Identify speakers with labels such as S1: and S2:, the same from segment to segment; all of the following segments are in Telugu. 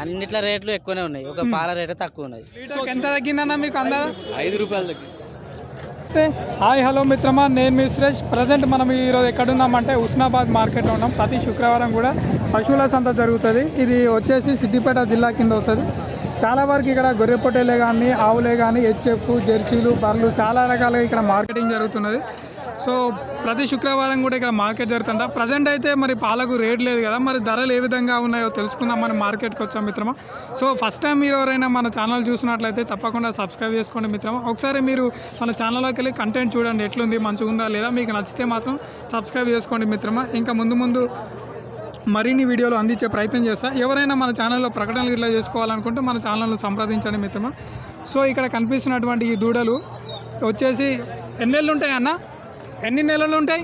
S1: అన్నిట్ల రేట్లు ఎక్కువనే ఉన్నాయి, ఒక పాల రేటు తక్కువ ఉన్నది.
S2: ఎంత తగ్గిందన్న మీకు అందాజ?
S1: 5 రూపాయలు తగ్గింది.
S2: హాయ్ హలో మిత్రమా, నేను మీ సురేష్. ప్రజెంట్ మనం ఈరోజు ఎక్కడున్నామంటే హుస్నాబాద్ మార్కెట్లో ఉన్నాం. ప్రతి శుక్రవారం కూడా పశువుల సంత జరుగుతుంది. ఇది వచ్చేసి సిద్దిపేట జిల్లా కింద వస్తుంది. చాలా వరకు ఇక్కడ గొర్రె పొట్టేలే కానీ ఆవులే కానీ హెచ్ఎఫ్ జెర్సీలు బర్రెలు చాలా రకాలుగా ఇక్కడ మార్కెటింగ్ జరుగుతున్నది. సో ప్రతి శుక్రవారం కూడా ఇక్కడ మార్కెట్ జరుగుతుంట. ప్రజెంట్ అయితే మరి పాలకు రేట్ లేదు కదా, మరి ధరలు ఏ విధంగా ఉన్నాయో తెలుసుకుందాం. మనం మార్కెట్కి వచ్చాం మిత్రమా. సో ఫస్ట్ టైం మీరు ఎవరైనా మన ఛానల్ చూసినట్లయితే తప్పకుండా సబ్స్క్రైబ్ చేసుకోండి మిత్రమా. ఒకసారి మీరు మన ఛానల్లోకి వెళ్ళి కంటెంట్ చూడండి, ఎట్లుంది, మంచిగా ఉందా లేదా. మీకు నచ్చితే మాత్రం సబ్స్క్రైబ్ చేసుకోండి మిత్రమా. ఇంకా ముందు మరిన్ని వీడియోలు అందించే ప్రయత్నం చేస్తా. ఎవరైనా మన ఛానల్లో ప్రకటనలు ఇట్లా చేసుకోవాలనుకుంటే మన ఛానల్ను సంప్రదించండి మిత్రమా. సో ఇక్కడ కనిపిస్తున్నటువంటి ఈ దూడలు వచ్చేసి ఎన్ని నెలలు ఉంటాయి అన్న? ఎన్ని నెలలు ఉంటాయి?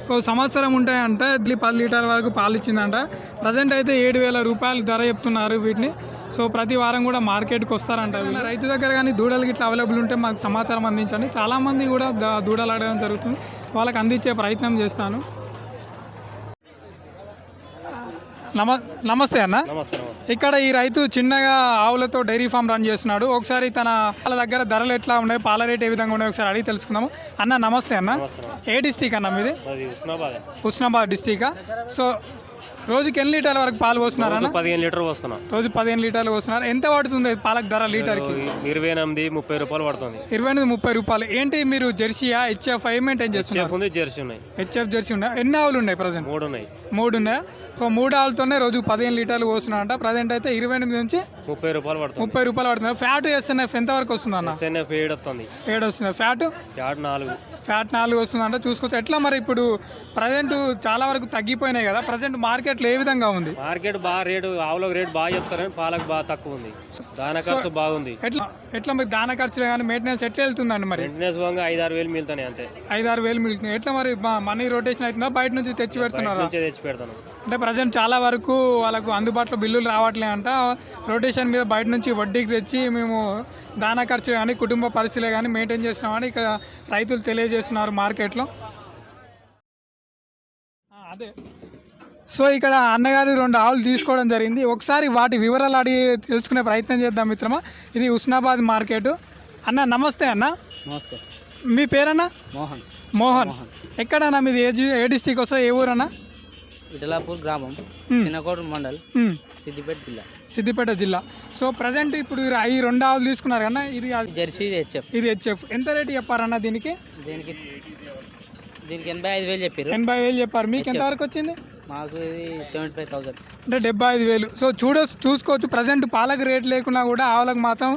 S2: ఒక సంవత్సరం ఉంటాయంట. 10 లీటర్ల వరకు పాలు ఇచ్చిందంట. ప్రజెంట్ అయితే 7,000 రూపాయలు ధర చెప్తున్నారు వీటిని. సో ప్రతి వారం కూడా మార్కెట్కి వస్తారంట. రైతు దగ్గర కానీ దూడలు ఇట్లా అవైలబుల్ ఉంటే మాకు సమాచారం అందించండి. చాలామంది కూడా దూడలు అడగడం జరుగుతుంది, వాళ్ళకి అందించే ప్రయత్నం చేస్తాను. నమస్తే అన్న. ఇక్కడ ఈ రైతు చిన్నగా ఆవులతో డైరీ ఫామ్ రన్ చేస్తున్నాడు. ఒకసారి తన వాళ్ళ దగ్గర ధరలు ఎట్లా ఉన్నాయి, పాల రేట్ ఏ విధంగా ఉన్నాయి ఒకసారి అడిగి తెలుసుకుందాము. అన్న నమస్తే అన్న. ఏ డిస్టిక్ అన్న మీది? హుస్నాబాద్ డిస్టికా. సో రోజుకి ఎన్ని లీటర్ల వరకు పాలు పోస్తున్నారు అన్న?
S3: 15 లీటర్లు వస్తున్నా.
S2: రోజు 15 లీటర్లు పోస్తున్నారు. ఎంత పడుతుంది పాలకు ధర లీటర్కి?
S3: 28-30 రూపాయలు పడుతుంది.
S2: 28-30 రూపాయలు. ఏంటి మీరు జెర్సీయా హెచ్ఎఫ్ అవి మెయింటైన్ చేస్తున్నారు?
S3: జెర్సీ ఉన్నాయి.
S2: హెచ్ఎఫ్ జెర్సీ ఉన్నాయి. ఎన్ని ఆవులు ఉన్నాయి ప్రజెంట్?
S3: 3 ఉన్నాయి.
S2: 3 ఉన్నాయా? 3 ఆవులతోనే రోజు 15 లీటర్లు పోస్తున్నారంట. ప్రజెంట్ అయితే 28 నుంచి
S3: 30 రూపాయలు పడుతుంది.
S2: 30 రూపాయలు పడుతుంది. ఫ్యాట్ ఎస్ఎన్ఎఫ్ ఎంత వరకు వస్తుంది అన్న?
S3: ఎస్ఎన్ఎఫ్ 7 వస్తుంది.
S2: 7 వస్తుంది. ఫ్యాట్ 4 వస్తుందంట. చూసుకోవచ్చు. ఎట్లా మరి ఇప్పుడు ప్రజెంట్ చాలా వరకు తగ్గిపోయినాయి కదా, ప్రజెంట్ మార్కెట్లో ఏ విధంగా ఉంది?
S3: మార్కెట్ బాగా రేటు, ఆవులకు రేటు బాగా చెప్తారని పాలకు బాగా తక్కువ ఉంది. దాన ఖర్చు బాగుంది.
S2: ఎట్లా మరి దాన ఖర్చులు కానీ మెయింటెనెన్స్ ఎట్లా వెళ్తుందండి? మరి
S3: మెయింటెనెన్స్ 5-6 వేలు మిగులుతాయి అంతే.
S2: 5-6 వేలు మిగులుతుంది. ఎట్లా మరి మనీ రొటేషన్ అవుతుందా, బయట నుంచి తెచ్చి పెడుతున్నారా?
S3: తెచ్చి పెడతాను.
S2: అంటే ప్రజెంట్ చాలా వరకు వాళ్ళకు అందుబాటులో బిల్లులు రావట్లే అంట. రొటేషన్ మీద బయట నుంచి వడ్డీకి తెచ్చి మేము దానా ఖర్చు కానీ కుటుంబ పరిస్థితులే కానీ మెయింటైన్ చేస్తున్నామని ఇక్కడ రైతులు తెలియజేస్తున్నారు మార్కెట్లో. అదే. సో ఇక్కడ అన్నగారు 2 ఆవులు తీసుకోవడం జరిగింది. ఒకసారి వాటి వివరాలు అడిగి తెలుసుకునే ప్రయత్నం చేద్దాం మిత్రమా. ఇది హుస్నాబాద్ మార్కెట్. అన్న నమస్తే అన్న.
S1: నమస్తే.
S2: మీ పేరన్నా? మోహన్. ఎక్కడన్నా మీది? ఏ డిస్టిక్ వస్తుంది, ఏ ఊరన్నా?
S1: ఇటలాపూర్ గ్రామం, చిన్నకోట మండల్, సిద్దిపేట జిల్లా. సో ప్రజెంట్ ఇప్పుడు ఈ 2 ఆవులు తీసుకున్నారు కన్నా, ఇది జెర్సీ హెచ్ఎఫ్.
S2: ఇది హెచ్ఎఫ్. ఎంత రేటు చెప్పారన్న దీనికి?
S1: దీనికి 85,000 చెప్పారు.
S2: 85,000 చెప్పారు. మీకు ఎంత వరకు వచ్చింది?
S1: మాకు ఇది 75,000,
S2: అంటే 75,000. సో చూసుకోవచ్చు. ప్రజెంట్ పాలకు రేటు లేకున్నా కూడా ఆవులకు మాత్రం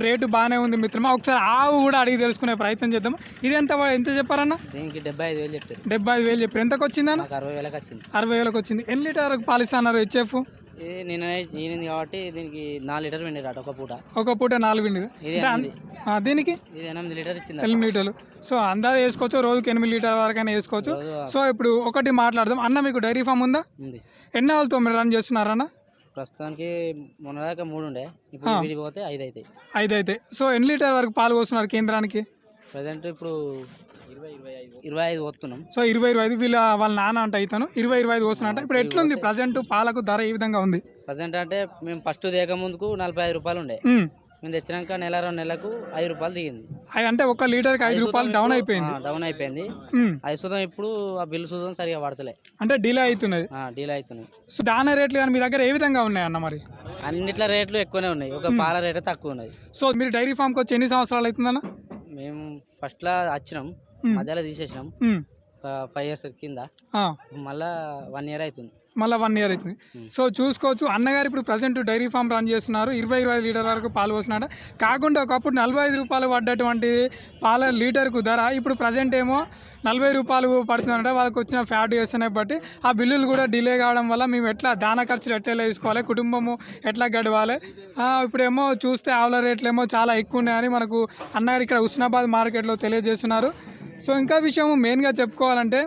S2: రేటు బాగానే ఉంది మిత్రమా. ఒకసారి ఆవు కూడా అడిగి తెలుసుకునే ప్రయత్నం చేద్దాం. ఇది ఎంత చెప్పారన్న?
S1: దీనికి 75,000 చెప్పారు.
S2: 75,000 చెప్పారు. ఎంతకు వచ్చిందన్న?
S1: 60,000 వచ్చింది.
S2: 60,000 వచ్చింది. ఎన్ని లీటర్ వరకు పాలిస్తున్నారు హెచ్ఎఫ్?
S1: ఇది నేనింది కాబట్టి దీనికి 4 లీటర్ వెండి ఒక పూట.
S2: 4 వెండి. దీనికి
S1: ఇది 8 లీటర్ ఇచ్చింది.
S2: 8 లీటర్లు. సో అందాజ వేసుకోవచ్చు, రోజుకి 8 లీటర్ వరకైనా వేసుకోవచ్చు. సో ఇప్పుడు ఒకటి మాట్లాడదాం అన్న, మీకు డైరీ ఫామ్ ఉందా? ఎన్ని ఆవులతో మీరు రన్ చేస్తున్నారన్న?
S1: ప్రస్తుతానికి మొన్న దాకా 3 ఉండే, ఇప్పుడు పోతే 5 అవుతాయి. సో ఎన్ని లీటర్ వరకు పాలు పోస్తున్నారు కేంద్రానికి? ప్రజెంట్ ఇప్పుడు 25 పోతున్నాం. సో 20-25 వాళ్ళ నాన్న అంటే అవుతాను 20-25 పోస్తున్నా. ఇప్పుడు ఎట్లుంది ప్రజెంట్ పాలకు ధర ఏ విధంగా ఉంది? ప్రజెంట్ అంటే మేము ఫస్ట్ దేక ముందుకు 45 రూపాయలు ఉండే, మేము తెచ్చినాక 1-2 నెలలకు 5 రూపాయలు దిగింది.
S2: అంటే 1 లీటర్కి 5 రూపాయలు డౌన్ అయిపోయింది.
S1: అది చూద్దాం ఇప్పుడు ఆ బిల్లు చూద్దాం సరిగా పడతలే,
S2: అంటే డిలే అవుతున్నది. సో దాని రేట్లు కానీ మీ దగ్గర ఏ విధంగా ఉన్నాయి అన్న? మరి
S1: అన్నిట్ల రేట్లు ఎక్కువనే ఉన్నాయి, ఒక పాల రేటు తక్కువ ఉన్నది.
S2: సో మీరు డైరీ ఫామ్కి వచ్చి ఎన్ని సంవత్సరాలు అవుతుందన్న?
S1: మేము ఫస్ట్లో వచ్చినాం, మధ్యలో తీసేసినాం 5 years కింద, మళ్ళా 1 year అవుతుంది.
S2: మళ్ళీ 1 year అవుతుంది. సో చూసుకోవచ్చు అన్నగారు ఇప్పుడు ప్రజెంట్ డైరీ ఫామ్ రన్ చేస్తున్నారు. 20-25 లీటర్ వరకు పాలు పోస్తున్నాడు. కాకుండా ఒకప్పుడు 45 రూపాయలు పడ్డటువంటి పాల లీటర్కు ధర ఇప్పుడు ప్రజెంట్ ఏమో 40 రూపాయలు పడుతుందంటే వాళ్ళకి వచ్చిన ఫ్యాట్ వేస్తేనే బట్టి ఆ బిల్లులు కూడా డిలే కావడం వల్ల మేము ఎట్లా దానా ఖర్చులు ఎట్లా వేసుకోవాలి, కుటుంబము ఎట్లా గడవాలి. ఇప్పుడేమో చూస్తే ఆవుల రేట్లు ఏమో చాలా ఎక్కువ ఉన్నాయని మనకు అన్నగారు ఇక్కడ హుస్నాబాద్ మార్కెట్లో తెలియజేస్తున్నారు. సో ఇంకా విషయం మెయిన్గా చెప్పుకోవాలంటే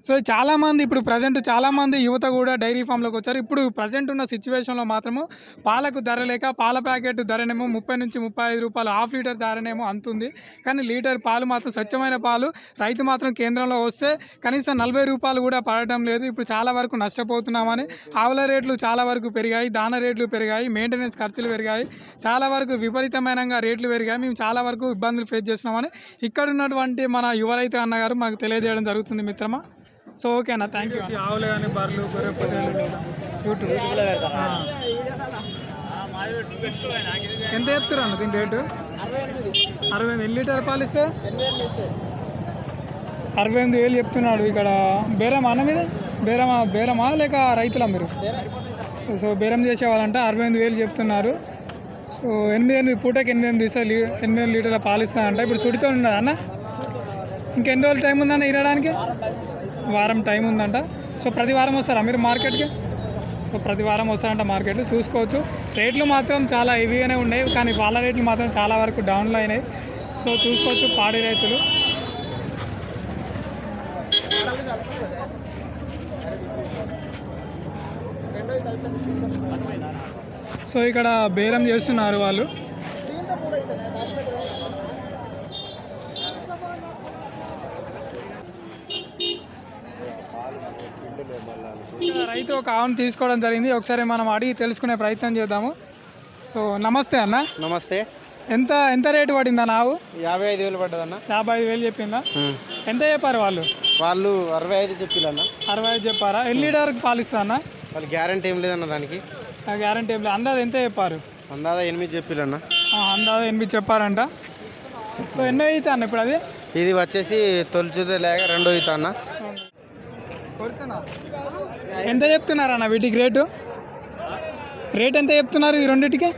S2: సో చాలామంది ఇప్పుడు ప్రజెంట్ చాలామంది యువత కూడా డైరీ ఫామ్లోకి వచ్చారు. ఇప్పుడు ప్రజెంట్ ఉన్న సిచ్యువేషన్లో మాత్రము పాలకు ధర లేక పాల ప్యాకెట్ ధరనేమో 30 నుంచి 35 రూపాయలు, హాఫ్ లీటర్ ధరనేమో అంతుంది. కానీ లీటర్ పాలు మాత్రం స్వచ్ఛమైన పాలు రైతు మాత్రం కేంద్రంలో వస్తే కనీసం 40 రూపాయలు కూడా పడటం లేదు. ఇప్పుడు చాలా వరకు నష్టపోతున్నామని. ఆవుల రేట్లు చాలా వరకు పెరిగాయి, దాన రేట్లు పెరిగాయి, మెయింటెనెన్స్ ఖర్చులు పెరిగాయి, చాలా వరకు విపరీతమైన రేట్లు పెరిగాయి. మేము చాలా వరకు ఇబ్బందులు ఫేస్ చేస్తున్నామని ఇక్కడ ఉన్నటువంటి మన యువ రైతు అన్నగారు మాకు తెలియజేయడం జరుగుతుంది మిత్రమా. సో ఓకేనా, థ్యాంక్ యూ. ఆవులు కానీ బర్రెలు, గొర్రె పొట్టేలు యూట్యూబ్ ఎంత చెప్తారు దీని రేటు? 68. ఎన్ని లీటర్ పాలు ఇస్తే 68,000 చెప్తున్నాడు. ఇక్కడ బేరం అన్న మీద బేరమా లేక రైతులా మీరు? సో బేరం చేసేవాళ్ళంట 68,000 చెప్తున్నారు. సో 8 పూటకి 8 ఇస్తా 8 లీటర్ల పాలు ఇస్తా అంట. ఇప్పుడు సుడితో ఉన్నదా అన్న? ఇంకెన్ని రోజులు టైం ఉందన్న ఇరడానికి? వారం టైం ఉందంట. సో ప్రతి వారం వస్తారా మీరు మార్కెట్కి? సో ప్రతి వారం వస్తారంట మార్కెట్లు. చూసుకోవచ్చు రేట్లు మాత్రం చాలా హెవీగానే ఉన్నాయి, కానీ వాళ్ళ రేట్లు మాత్రం చాలా వరకు డౌన్లో అయినాయి. సో చూసుకోవచ్చు పాడి రైతులు. సో ఇక్కడ బేరం చేస్తున్నారు వాళ్ళు. రైతు ఒక ఆవును తీసుకోవడం జరిగింది. ఒకసారి మనం అడిగి తెలుసుకునే ప్రయత్నం చేద్దాము. సో నమస్తే అన్న.
S4: నమస్తే.
S2: ఎంత రేటు పడిందా ఆవు?
S4: 55,000 పడ్డదన్న.
S2: 55,000 చెప్పిందా? ఎంత చెప్పారు వాళ్ళు?
S4: 65 చెప్పిల్లన్న.
S2: 65 చెప్పారా? ఎన్ని లీటర్కి పాలు ఇస్తా అన్న?
S4: వాళ్ళు గ్యారంటీ ఏం లేదన్న దానికి.
S2: గ్యారంటీ ఏం లేదు. అందాజ ఎంత చెప్పారు?
S4: అందాజ 8 చెప్పిల్లన్న.
S2: అందాజ 8 చెప్పారంట. సో ఎన్నో అవుతా అన్న ఇప్పుడు అది?
S4: ఇది వచ్చేసి తొలిచుదే లేక 2వ అవుతా అన్న.
S2: ఎంత చెప్తున్నారు అన్న వీటికి రేటు? రేట్ ఎంత చెప్తున్నారు ఈ రెండింటికి?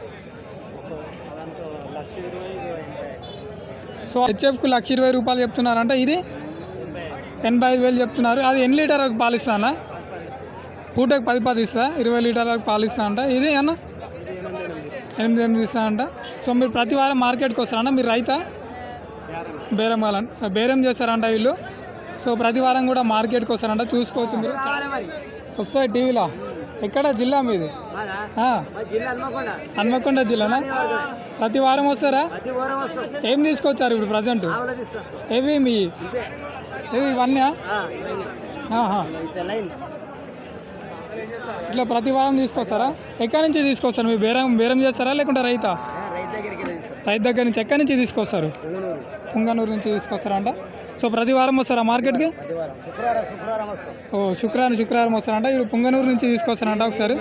S2: సో హెచ్ఎఫ్కు 1,20,000 రూపాయలు చెప్తున్నారంట. ఇది 85,000 చెప్తున్నారు. అది ఎన్ని లీటర్ వరకు పాలు ఇస్తా అన్న? పూటకు 10 ఇస్తా, 20 లీటర్ వరకు పాలు ఇస్తా అంట. ఇది అన్న 8 ఇస్తా అంట. సో మీరు ప్రతి వారం మార్కెట్కి వస్తారన్న? మీరు రైతా? బేరం వాళ్ళని బేరం చేస్తారంట వీళ్ళు. సో ప్రతి వారం కూడా మార్కెట్కి వస్తారంట. చూసుకోవచ్చు మీరు. వస్తాయి టీవీలో. ఎక్కడ జిల్లా మీది? హన్మకొండ జిల్లానా? ప్రతి వారం వస్తారా? ఏం తీసుకొచ్చారు ఇప్పుడు ప్రజెంట్? ఏవి ఇవన్నీ ఇట్లా ప్రతి వారం తీసుకొస్తారా? ఎక్కడి నుంచి తీసుకొస్తారు? మీరు బేరం చేస్తారా లేకుంటే రైతు దగ్గర నుంచి? ఎక్కడి నుంచి తీసుకొస్తారు? పుంగనూరు నుంచి తీసుకొస్తారంట. సో ప్రతి వారం వస్తారా మార్కెట్కి? ఓ శుక్రవారం వస్తారంట. ఇప్పుడు పుంగనూరు నుంచి తీసుకొస్తారంట. ఒకసారి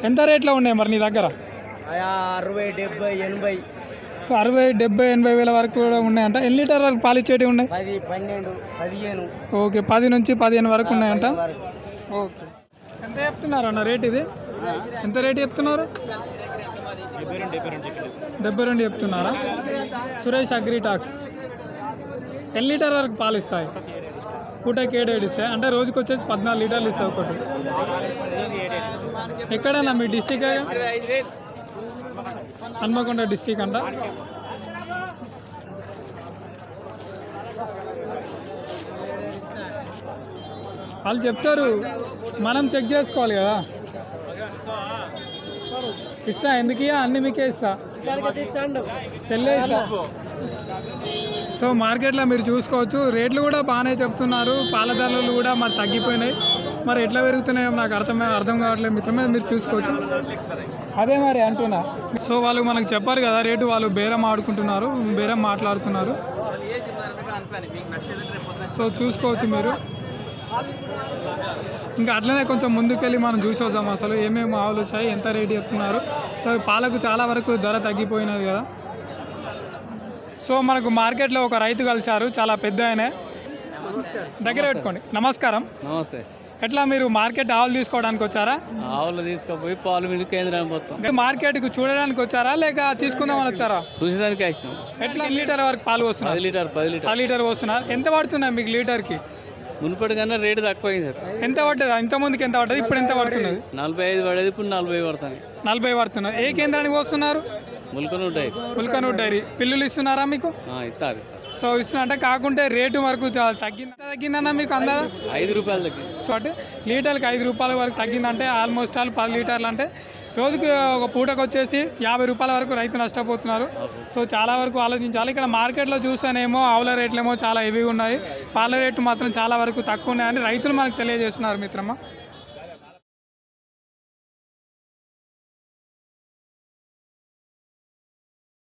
S2: ఎంత రేట్లో ఉన్నాయి మరి నీ దగ్గర?
S4: 60, 70, 80.
S2: సో 60, 70, 80 వేల వరకు కూడా ఉన్నాయంట. ఎన్ని లీటర్ వరకు పాలు ఇచ్చేటివి ఉన్నాయి?
S4: 10, 12, 15.
S2: ఓకే, 10 నుంచి 15 వరకు ఉన్నాయంట. ఓకే, ఎంత చెప్తున్నారు అన్న రేట్? ఇది ఎంత రేటు చెప్తున్నారు? 72 చెప్తున్నారా? సురేష్ అగ్రిటాక్స్. ఎన్ని లీటర్ వరకు పాలు ఇస్తాయి? పూటకి 7 ఇస్తాయి అంటే రోజుకి వచ్చేసి 14 లీటర్లు ఇస్తాయి ఒకటి. ఎక్కడన్నా మీ డిస్టిక్? హన్మకొండ డిస్టిక్ అంట. వాళ్ళు చెప్తారు, మనం చెక్ చేసుకోవాలి కదా. ఇస్తా, ఎందుకు ఇయ్యా? అన్ని మీకే ఇస్తా, సెల్లే ఇస్తా. సో మార్కెట్లో మీరు చూసుకోవచ్చు రేట్లు కూడా బాగానే చెప్తున్నారు. పాల ధరలు కూడా మరి తగ్గిపోయినాయి. మరి ఎట్లా పెరుగుతున్నాయో నాకు అర్థం కావట్లేదు మిత్రమే. మీరు చూసుకోవచ్చు. అదే మరి అంటున్నా. సో వాళ్ళు మనకు చెప్పారు కదా రేటు, వాళ్ళు బేరం మాట్లాడుతున్నారు. సో చూసుకోవచ్చు మీరు. ఇంకా అట్లనే కొంచెం ముందుకెళ్ళి మనం చూసి వద్దాం అసలు ఏమేమి ఆవులు వచ్చాయి, ఎంత రేటు చెప్తున్నారు. సో పాలకు చాలా వరకు ధర తగ్గిపోయినది కదా. సో మనకు మార్కెట్లో ఒక రైతు కలిసారు, చాలా పెద్ద ఆయనే. దగ్గర పెట్టుకోండి. నమస్కారం.
S5: నమస్తే.
S2: ఎట్లా మీరు మార్కెట్ ఆవులు తీసుకోవడానికి వచ్చారా?
S5: ఆవులు తీసుకుపోయి పాలు మీద కేంద్రానికి పోతాం.
S2: మార్కెట్కు చూడడానికి వచ్చారా లేక తీసుకుందామని వచ్చారా?
S5: చూసేదానికి వచ్చినాం.
S2: ఎట్లా లీటర్ వరకు పాలు వస్తున్నారు?
S5: 10
S2: లీటర్ వస్తున్నారు. ఎంత పడుతున్నాయి మీకు లీటర్కి?
S5: మునుపటి కన్నా రేటు తక్కువైంది సార్.
S2: ఎంత పడ్డది? ఇంత ముందుకి ఎంత పడ్డది, ఇప్పుడు ఎంత పడుతున్నది?
S5: 45 పడేది, ఇప్పుడు 40 పడుతుంది.
S2: 40 పడుతున్నారు. ఏ కేంద్రానికి వస్తున్నారు?
S5: ముల్కనూరు డైరీ.
S2: పిల్లులు ఇస్తున్నారా మీకు?
S5: ఇస్తారు.
S2: సో ఇస్తున్నా అంటే కాకుంటే రేటు వరకు తగ్గిందన్నా మీకు అందా
S5: 5 రూపాయలు తగ్గింది.
S2: సో అంటే లీటర్కి 5 రూపాయల వరకు తగ్గిందంటే ఆల్మోస్ట్ ఆల్ 10 లీటర్లు అంటే రోజుకి ఒక పూటకు వచ్చేసి 50 రూపాయల వరకు రైతు నష్టపోతున్నారు. సో చాలా వరకు ఆలోచించాలి. ఇక్కడ మార్కెట్లో చూస్తేనేమో ఆవుల రేట్లేమో చాలా హెవీగా ఉన్నాయి, పాల రేట్లు మాత్రం చాలా వరకు తక్కువ ఉన్నాయని రైతులు మనకు తెలియజేస్తున్నారు మిత్రమా.